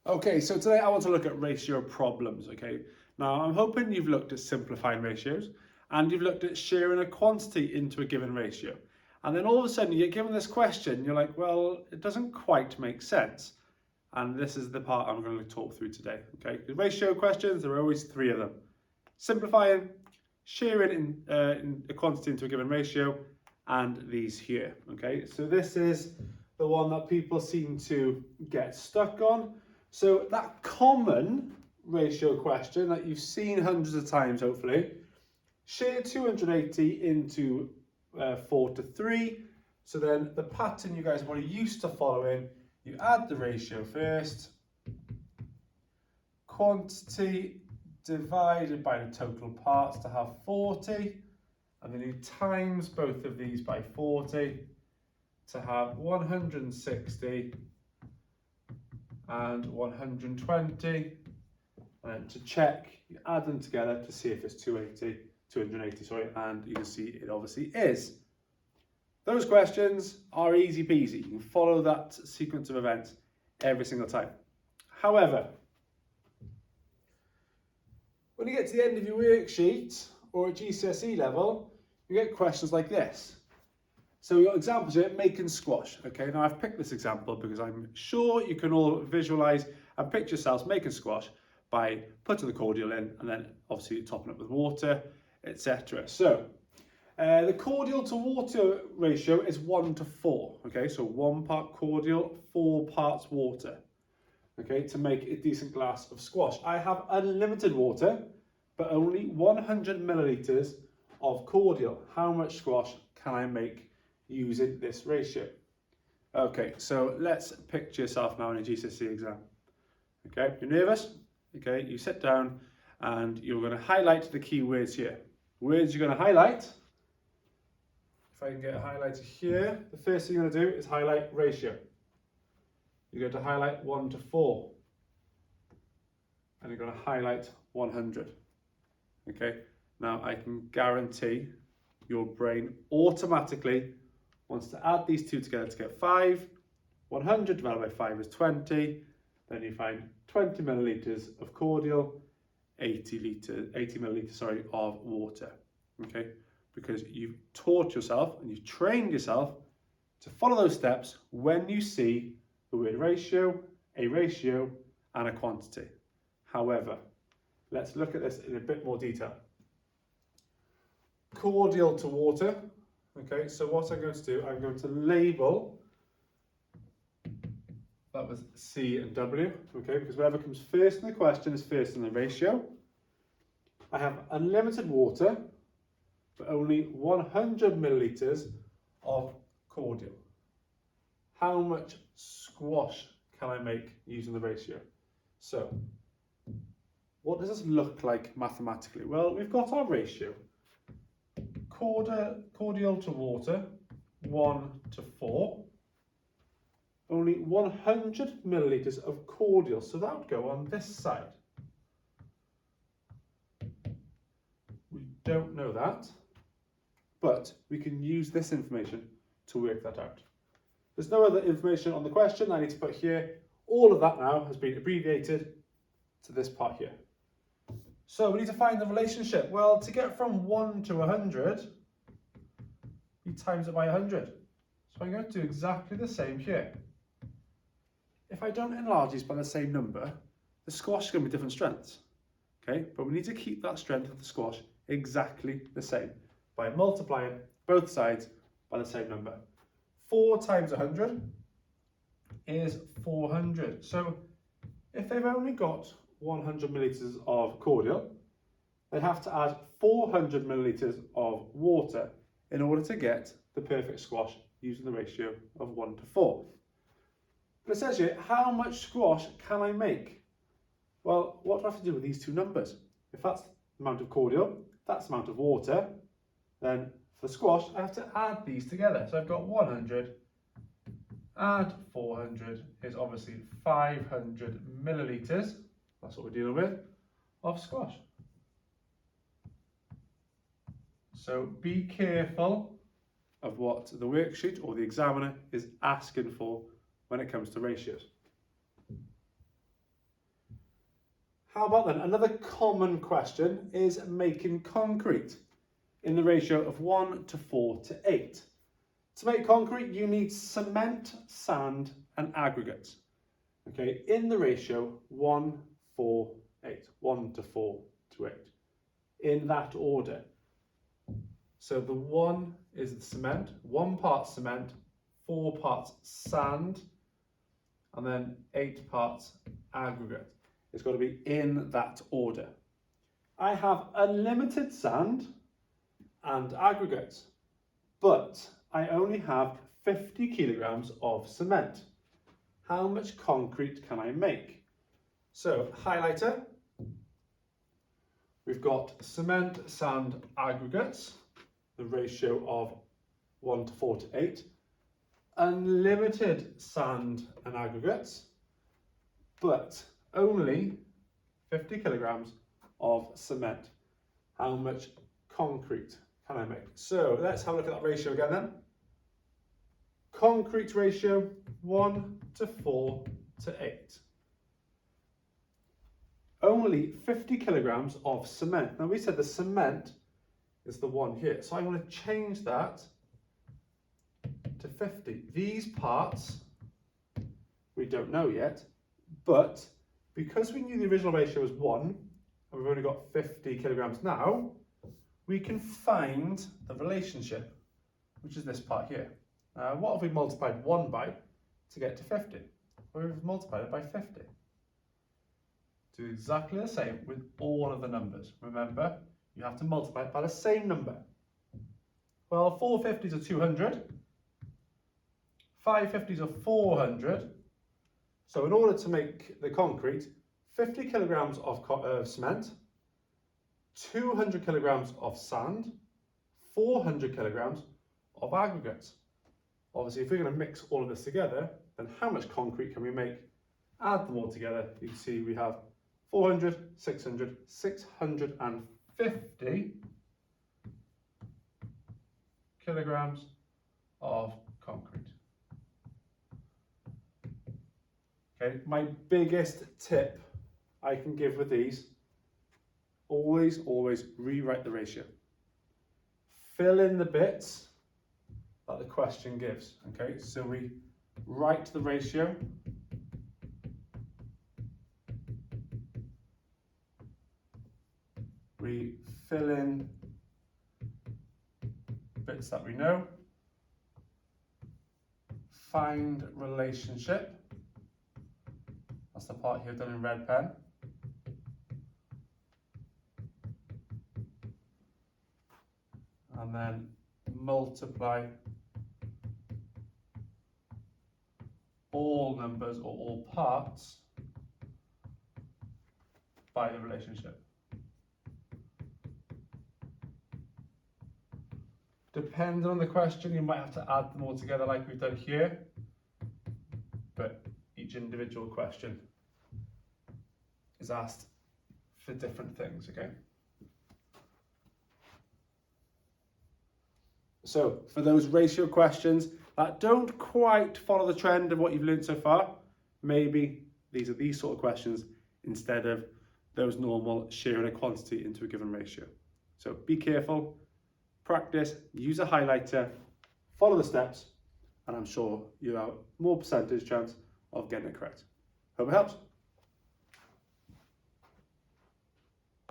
Okay, so today I want to look at ratio problems, okay? Now, I'm hoping you've looked at simplifying ratios and you've looked at sharing a quantity into a given ratio. And then all of a sudden you get given this question, you're like, well, it doesn't quite make sense. And this is the part I'm going to talk through today, okay? The ratio questions, there are always three of them. Simplifying, sharing in a quantity into a given ratio, and these here, okay? So this is the one that people seem to get stuck on. So that common ratio question that you've seen hundreds of times, hopefully, share 280 into 4 to 3. So then the pattern you guys are used to following, you add the ratio first, quantity divided by the total parts to have 40, and then you times both of these by 40 to have 160 and 120, and then to check, you add them together to see if it's 280, and you can see it obviously is. Those questions are easy peasy. You can follow that sequence of events every single time. However, when you get to the end of your worksheet or at Gcse level, you get questions like this. So we've got examples here, making squash. Okay, now I've picked this example because I'm sure you can all visualize and picture yourselves making squash by putting the cordial in and then obviously topping it with water, etc. So the cordial to water ratio is 1 to 4. Okay, so 1 part cordial, 4 parts water. Okay, to make a decent glass of squash. I have unlimited water, but only 100 milliliters of cordial. How much squash can I make using this ratio? Okay, so let's picture yourself now in a GCSE exam. Okay, you're nervous? Okay, you sit down and you're going to highlight the key words here. Words you're going to highlight, if I can get a highlighter here, the first thing you're going to do is highlight ratio. You're going to highlight 1 to 4, and you're going to highlight 100. Okay, now I can guarantee your brain automatically wants to add these two together to get 5. 100 divided by 5 is 20. Then you find 20 milliliters of cordial, 80 milliliters of water. Okay, because you've taught yourself and you've trained yourself to follow those steps when you see the word ratio, a ratio, and a quantity. However, let's look at this in a bit more detail. Cordial to water. Okay, so what I'm going to do, I'm going to label that with C and W, okay, because whatever comes first in the question is first in the ratio. I have unlimited water, but only 100 milliliters of cordial. How much squash can I make using the ratio? So, what does this look like mathematically? Well, we've got our ratio. Cordial to water, 1 to 4. Only 100 milliliters of cordial, so that would go on this side. We don't know that, but we can use this information to work that out. There's no other information on the question I need to put here. All of that now has been abbreviated to this part here. So we need to find the relationship. Well, to get from 1 to 100, you times it by 100. So I'm going to do exactly the same here. If I don't enlarge these by the same number, the squash is going to be different strengths. Okay, but we need to keep that strength of the squash exactly the same by multiplying both sides by the same number. 4 times 100 is 400. So if they've only got 100 milliliters of cordial, they have to add 400 milliliters of water in order to get the perfect squash using the ratio of 1 to 4. But it says here, how much squash can I make? Well, what do I have to do with these two numbers? If that's the amount of cordial, that's the amount of water, then for squash, I have to add these together. So I've got 100 and 400 is obviously 500 milliliters. That's what we're dealing with, of squash. So be careful of what the worksheet or the examiner is asking for when it comes to ratios. How about then, another common question is making concrete in the ratio of 1 to 4 to 8. To make concrete, you need cement, sand, and aggregates. Okay, in the ratio 1, 4, 8. 1 to 4 to 8. In that order. So the 1 is the cement, 1 part cement, 4 parts sand, and then 8 parts aggregate. It's got to be in that order. I have unlimited sand and aggregate, but I only have 50 kilograms of cement. How much concrete can I make? So, highlighter. We've got cement, sand, aggregates, the ratio of 1 to 4 to 8. Unlimited sand and aggregates, but only 50 kilograms of cement. How much concrete can I make? So let's have a look at that ratio again then. Concrete ratio 1 to 4 to 8. Only 50 kilograms of cement. Now we said the cement is the one here, so I'm going to change that to 50. These parts we don't know yet, but because we knew the original ratio was 1 and we've only got 50 kilograms now, we can find the relationship, which is this part here. What have we multiplied 1 by to get to 50? Well, we've multiplied it by 50. Do exactly the same with all of the numbers. Remember, you have to multiply it by the same number. Well, 4 50s are 200. 5 50s are 400. So in order to make the concrete, 50 kilograms of cement, 200 kilograms of sand, 400 kilograms of aggregate. Obviously, if we're going to mix all of this together, then how much concrete can we make? Add them all together. You can see we have 400, 600, 650 kilograms of concrete. Okay, my biggest tip I can give with these, always rewrite the ratio. Fill in the bits that the question gives. Okay, so we write the ratio. We fill in bits that we know. Find relationship. That's the part here done in red pen. And then multiply all numbers or all parts by the relationship. Depending on the question, you might have to add them all together like we've done here, but each individual question is asked for different things, okay? So for those ratio questions that don't quite follow the trend of what you've learned so far, maybe these are these sort of questions instead of those normal sharing a quantity into a given ratio. So be careful, practice, use a highlighter, follow the steps, and I'm sure you have more percentage chance of getting it correct. Hope it helps.